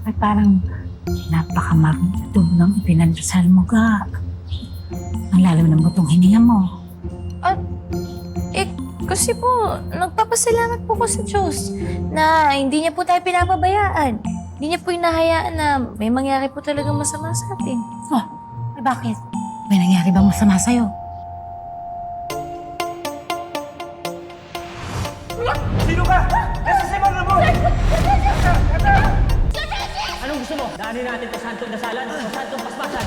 Ay parang napakamarunong ng ipinagdasal mo ka. Ang lalim ng butong hininga mo. Kasi po, nagpapasalamat po ko sa Diyos na hindi niya po tayo pinapabayaan. Hindi niya po hinahayaan na may mangyari po talagang masama sa atin. Oh, ay bakit? May nangyari bang masama sa'yo? Sino ka? Nasa Simon na mo! Anong gusto mo? Daanin natin sa santong dasalan o sa santong pasmasan?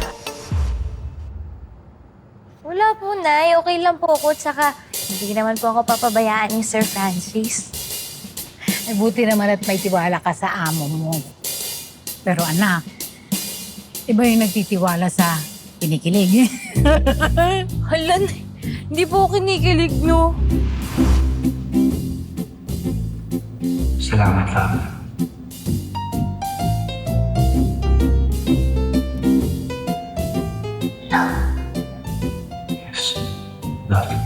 Wala po, Nay. Okay lang po ako. Tsaka, hindi naman po ako papabayaan ni Sir Francis. Ay buti naman at may tiwala ka sa amo mo. Pero anak, iba yung nagtitiwala sa kinikilig. Hala, Nay. Hindi po ako kinikilig, no? Salamat, Fam. Yes. Love you.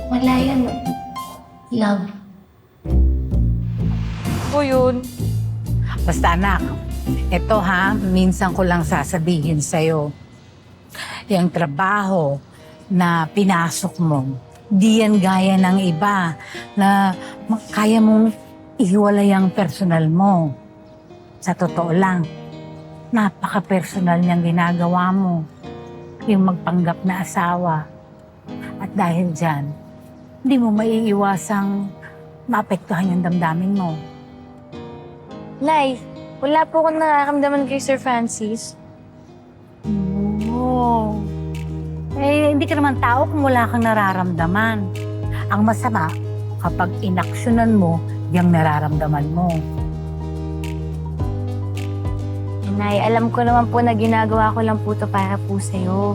Wala yan. Love. Po yun. Basta anak, eto ha, minsan ko lang sasabihin sa'yo. Yung trabaho na pinasok mo, di yan gaya ng iba na kaya mong ihiwalay ang personal mo. Sa totoo lang, napaka-personal niyang ginagawa mo. Yung magpanggap na asawa. At dahil dyan, hindi mo maiiwasang maapektuhan yung damdamin mo. Nay, wala po akong nararamdaman kay Sir Francis. Oo. Eh, hindi ka naman tao kung wala kang nararamdaman. Ang masama, kapag inaksyonan mo, yung nararamdaman mo. Nay, alam ko naman po na ginagawa ko lang po ito para po sa'yo.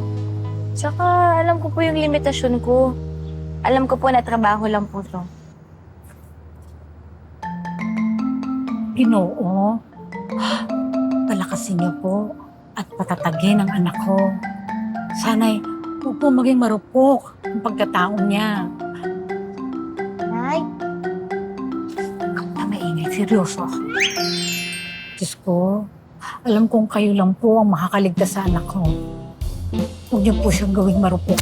Tsaka, alam ko po yung limitasyon ko. Alam ko po na trabaho lang po ito. Ginoo, palakasin niyo po at patatagin ang anak ko. Sana'y huwag po maging marupok ang pagkatao niya. Nay? Huwag na maingay, seryoso. Diyos ko, alam kong kayo lang po ang makakaligtas sa anak ko. Huwag niyo po siyang gawing marupok.